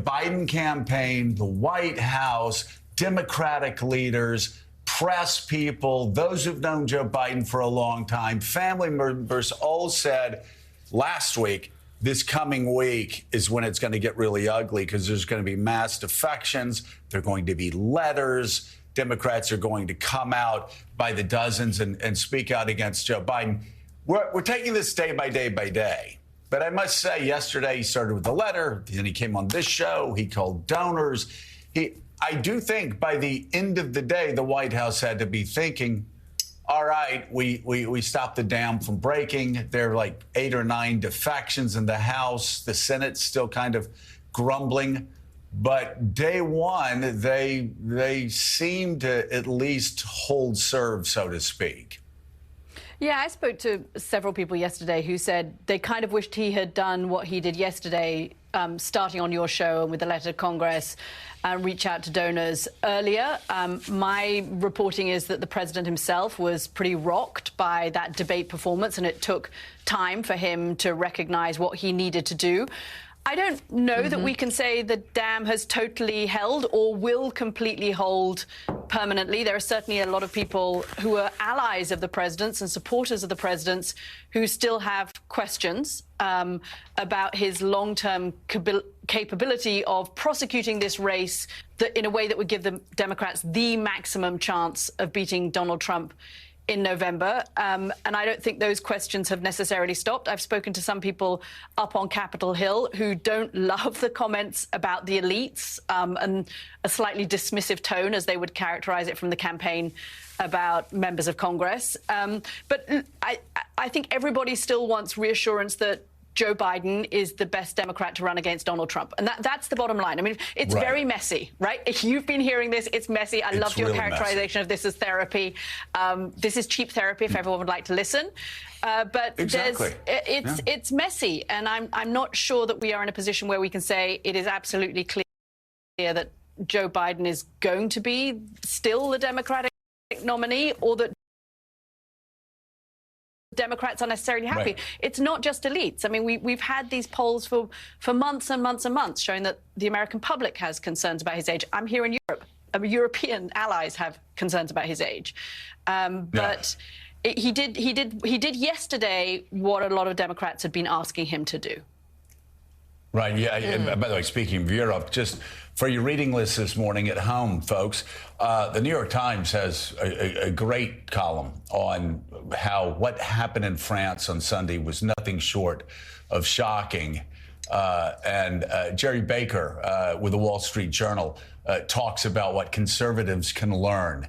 Biden campaign, the White House, Democratic leaders, press people, those who've known Joe Biden for a long time, family members all said last week, this coming week is when it's going to get really ugly because there's going to be mass defections. There are going to be letters. Democrats are going to come out by the dozens and speak out against Joe Biden. We're taking this day by day by day. But I must say, yesterday he started with a letter. Then he came on this show. He called donors. I do think by the end of the day, the White House had to be thinking, all right, we stopped the dam from breaking. There are like 8 or 9 defections in the House. The Senate's still kind of grumbling. But day one, they seem to at least hold serve, so to speak. Yeah, I spoke to several people yesterday who said they kind of wished he had done what he did yesterday, starting on your show and with the letter to Congress, reach out to donors earlier. My reporting is that the president himself was pretty rocked by that debate performance, and it took time for him to recognize what he needed to do. I don't know that we can say the dam has totally held or will completely hold permanently. There are certainly a lot of people who are allies of the president's and supporters of the president's who still have questions about his long-term capability of prosecuting this race in a way that would give the Democrats the maximum chance of beating Donald Trump in November. And I don't think those questions have necessarily stopped. I've spoken to some people up on Capitol Hill who don't love the comments about the elites and a slightly dismissive tone, as they would characterize it from the campaign, about members of Congress. But I think everybody still wants reassurance that Joe Biden is the best Democrat to run against Donald Trump. And that's the bottom line. I mean, it's very messy, right? If you've been hearing this, it's messy. I loved your characterization of this as therapy. This is cheap therapy, if everyone would like to listen. But it's messy. And I'm not sure that we are in a position where we can say it is absolutely clear that Joe Biden is going to be still the Democratic nominee, or that Democrats are necessarily happy. Right. It's not just elites. I mean, we've had these polls for months and months and months showing that the American public has concerns about his age. I'm here in Europe. European allies have concerns about his age. But he did yesterday what a lot of Democrats had been asking him to do. Right. Yeah. And by the way, speaking of Europe, just for your reading list this morning at home, folks, the New York Times has a great column on how what happened in France on Sunday was nothing short of shocking. And Jerry Baker with the Wall Street Journal talks about what conservatives can learn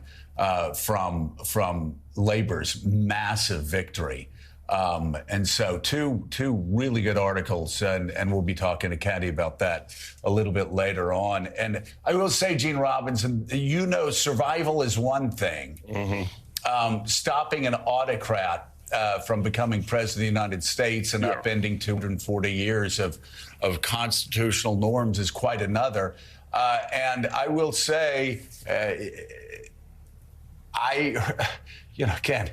from Labor's massive victory. And so two really good articles, and we'll be talking to Candy about that a little bit later on. And I will say, Gene Robinson, survival is one thing. Stopping an autocrat from becoming president of the United States and upending 240 years of constitutional norms is quite another. And I will say, again,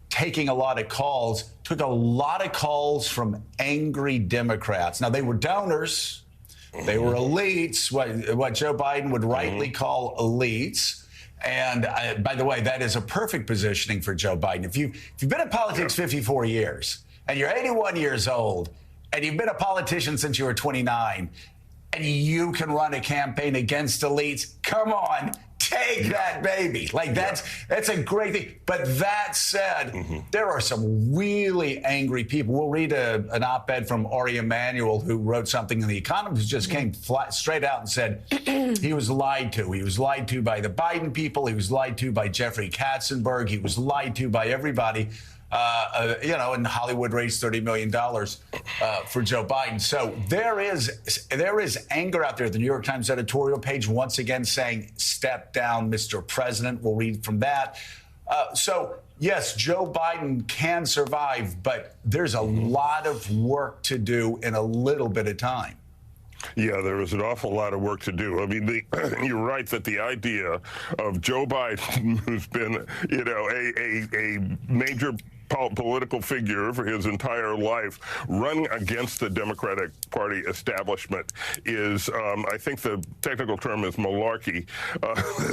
taking a lot of calls, took a lot of calls from angry Democrats. Now, they were donors. They were elites, what Joe Biden would rightly call elites. And by the way, that is a perfect positioning for Joe Biden. If you've been in politics 54 years and you're 81 years old and you've been a politician since you were 29 and you can run a campaign against elites, come on. Take that, baby. Like, that's a great thing. But that said, there are some really angry people. We'll read an op-ed from Ari Emanuel, who wrote something in The Economist, who just came straight out and said he was lied to. He was lied to by the Biden people. He was lied to by Jeffrey Katzenberg. He was lied to by everybody. And Hollywood raised $30 million for Joe Biden. So there is anger out there. The New York Times editorial page once again saying, step down, Mr. President. We'll read from that. So, yes, Joe Biden can survive, but there's a lot of work to do in a little bit of time. Yeah, there is an awful lot of work to do. I mean, you're right that the idea of Joe Biden, who's been, a major political figure for his entire life, running against the Democratic Party establishment is, I think the technical term is malarkey.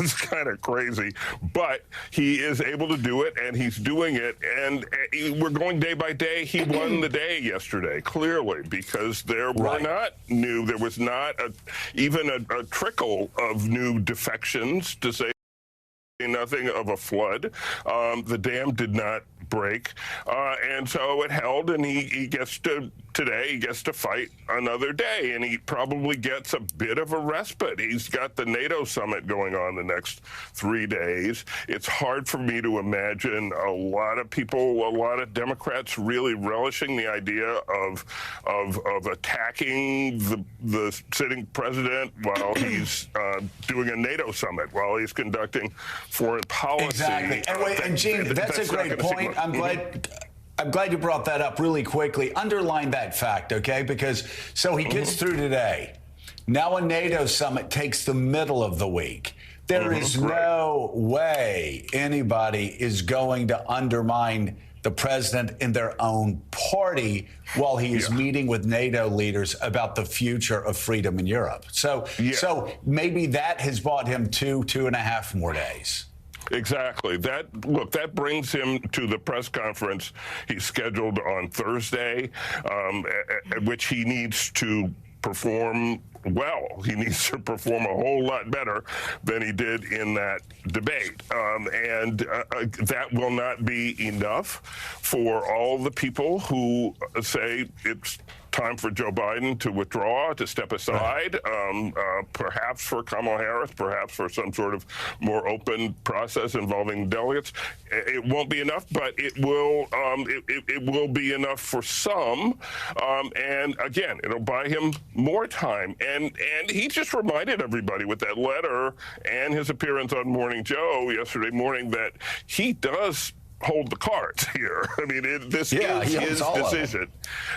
It's kind of crazy, but he is able to do it, and he's doing it, and we're going day by day. He won the day yesterday, clearly, because there was not even a trickle of new defections, to say nothing of a flood. The dam did not break, and so it held, and he gets to fight another day, and he probably gets a bit of a respite. He's got the NATO summit going on the next 3 days. It's hard for me to imagine a lot of Democrats really relishing the idea of attacking the sitting president while he's doing a NATO summit, while he's conducting foreign policy. Exactly. And Gene, that's a great point. I'm glad you brought that up really quickly. Underline that fact, okay? Because so he gets through today. Now a NATO summit takes the middle of the week. There is no way anybody is going to undermine the president in their own party while he is meeting with NATO leaders about the future of freedom in Europe. So maybe that has bought him two and a half more days. Exactly. That brings him to the press conference he's scheduled on Thursday, at which he needs to perform well. He needs to perform a whole lot better than he did in that debate. That will not be enough for all the people who say it's time for Joe Biden to withdraw, to step aside, perhaps for Kamala Harris, perhaps for some sort of more open process involving delegates. It won't be enough, but it will be enough for some. And again, it'll buy him more time. And he just reminded everybody with that letter and his appearance on Morning Joe yesterday morning that he does hold the cards here. I mean, this is his decision.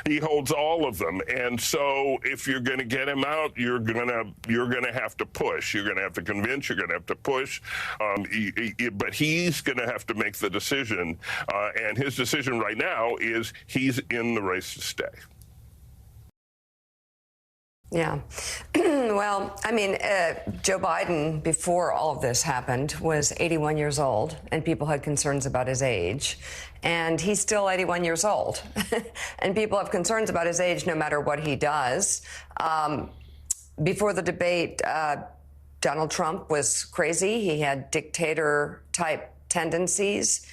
He holds all of them, and so if you're going to get him out, you're going to have to push. You're going to have to convince. You're going to have to push. But he's going to have to make the decision, and his decision right now is he's in the race to stay. Yeah. Well, I mean, Joe Biden, before all of this happened, was 81 years old, and people had concerns about his age. And he's still 81 years old. And people have concerns about his age no matter what he does. Before the debate, Donald Trump was crazy. He had dictator-type tendencies.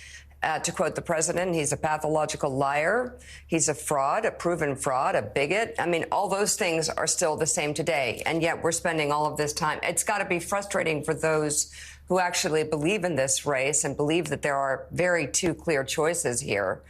To quote the president, he's a pathological liar. He's a fraud, a proven fraud, a bigot. I mean, all those things are still the same today. And yet we're spending all of this time. It's got to be frustrating for those who actually believe in this race and believe that there are two clear choices here,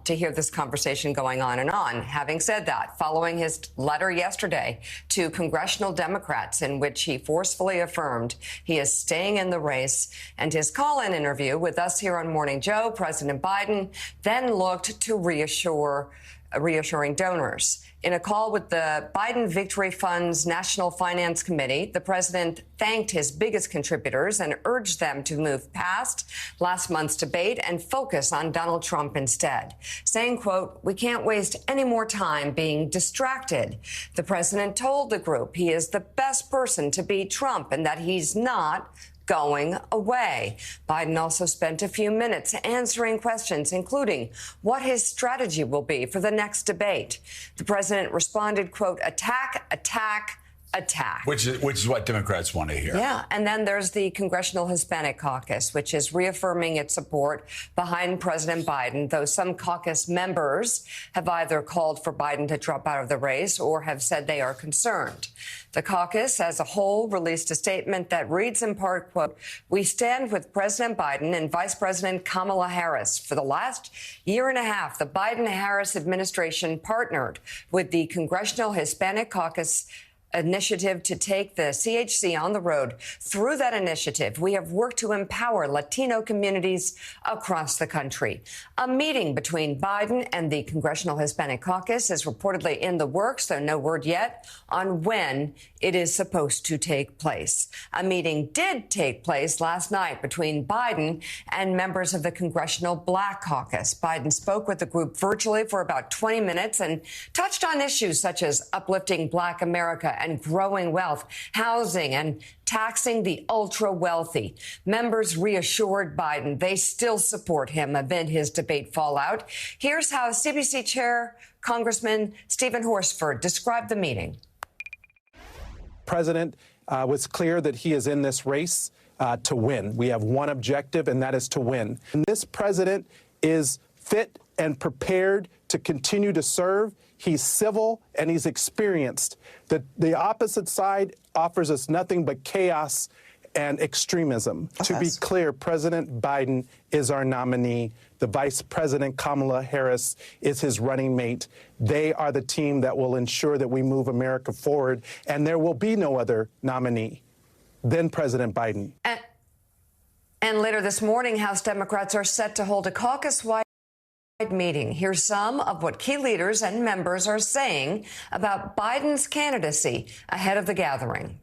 to hear this conversation going on and on. Having said that, following his letter yesterday to congressional Democrats in which he forcefully affirmed he is staying in the race, and his call-in interview with us here on Morning Joe, President Biden then looked to reassuring donors. In a call with the Biden Victory Fund's National Finance Committee, the president thanked his biggest contributors and urged them to move past last month's debate and focus on Donald Trump instead, saying, quote, "We can't waste any more time being distracted." The president told the group he is the best person to beat Trump and that he's not going away. Biden also spent a few minutes answering questions, including what his strategy will be for the next debate. The president responded, quote, "Attack, attack, attack." Which is what Democrats want to hear. Yeah. And then there's the Congressional Hispanic Caucus, which is reaffirming its support behind President Biden, though some caucus members have either called for Biden to drop out of the race or have said they are concerned. The caucus as a whole released a statement that reads in part, quote, "We stand with President Biden and Vice President Kamala Harris. For the last year and a half, the Biden-Harris administration partnered with the Congressional Hispanic Caucus initiative to take the CHC on the road. Through that initiative, we have worked to empower Latino communities across the country. A meeting between Biden and the Congressional Hispanic Caucus is reportedly in the works, though no word yet on when it is supposed to take place. A meeting did take place last night between Biden and members of the Congressional Black Caucus. Biden spoke with the group virtually for about 20 minutes and touched on issues such as uplifting Black America and growing wealth, housing, and taxing the ultra-wealthy. Members reassured Biden they still support him amid his debate fallout. Here's how CBC Chair Congressman Stephen Horsford described the meeting. President was clear that he is in this race to win. We have one objective, and that is to win. And this president is fit and prepared to continue to serve. He's civil and he's experienced. The opposite side offers us nothing but chaos and extremism. Yes. To be clear, President Biden is our nominee. The Vice President, Kamala Harris, is his running mate. They are the team that will ensure that we move America forward, and there will be no other nominee than President Biden. And later this morning, House Democrats are set to hold a caucus-wide meeting. Here's some of what key leaders and members are saying about Biden's candidacy ahead of the gathering.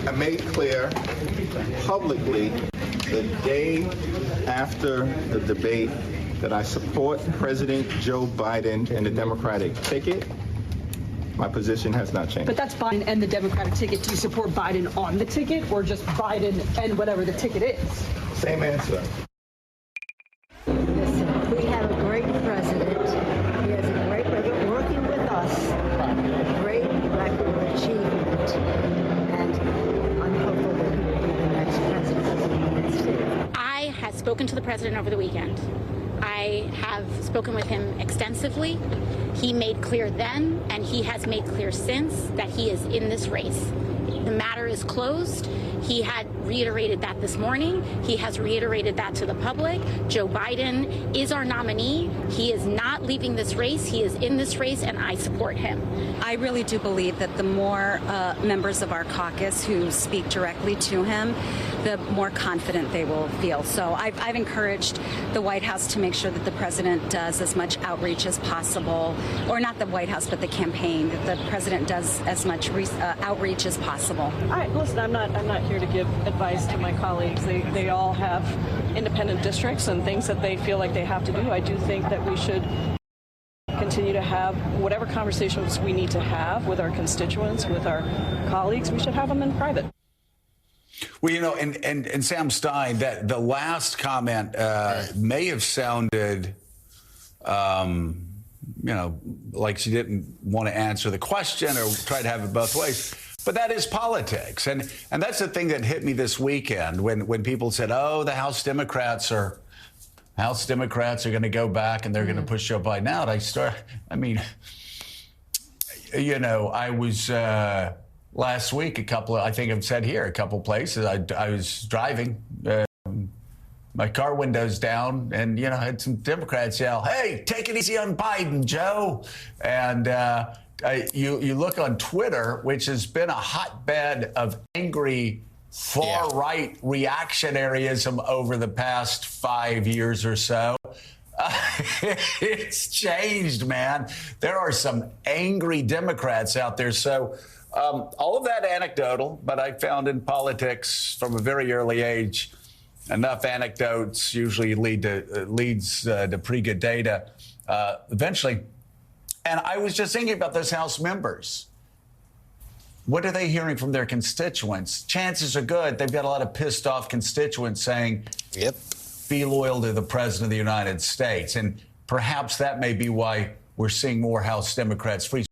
I made clear publicly the day after the debate that I support President Joe Biden and the Democratic ticket. My position has not changed. But that's Biden and the Democratic ticket. Do you support Biden on the ticket or just Biden and whatever the ticket is? Same answer. Listen, we have a great president. He has a great record working with us, a great record of achievement. And I'm hopeful that he will be the next president of the United States. I had spoken to the president over the weekend. I have spoken with him extensively. He made clear then, and he has made clear since, that he is in this race. The matter is closed. He had reiterated that this morning. He has reiterated that to the public. Joe Biden is our nominee. He is not leaving this race. He is in this race, and I support him. I really do believe that the more members of our caucus who speak directly to him, the more confident they will feel. So I've encouraged the White House to make sure that the president does as much outreach as possible, or not the White House, but the campaign, that the president does as much outreach as possible. Listen, I'm not here to give advice to my colleagues. They all have independent districts and things that they feel like they have to do. I do think that we should continue to have whatever conversations we need to have with our constituents, with our colleagues. We should have them in private. Well, you know, and Sam Stein, that the last comment may have sounded, you know, like she didn't want to answer the question or try to have it both ways. But that is politics. And that's the thing that hit me this weekend when people said, oh, the House Democrats are going to go back and they're going to push Joe Biden out. I mean, you know, I was last week, I think I've said here, a couple places. I was driving, my car windows down, and, you know, I had some Democrats yell, hey, take it easy on Biden, Joe. And you look on Twitter, which has been a hotbed of angry far-right reactionaryism over the past 5 years or so. It's changed, man. There are some angry Democrats out there. So all of that anecdotal, but I found in politics from a very early age, enough anecdotes usually leads to pretty good data eventually. And I was just thinking about those House members. What are they hearing from their constituents? Chances are good they've got a lot of pissed off constituents saying, yep, be loyal to the president of the United States. And perhaps that may be why we're seeing more House Democrats freeze.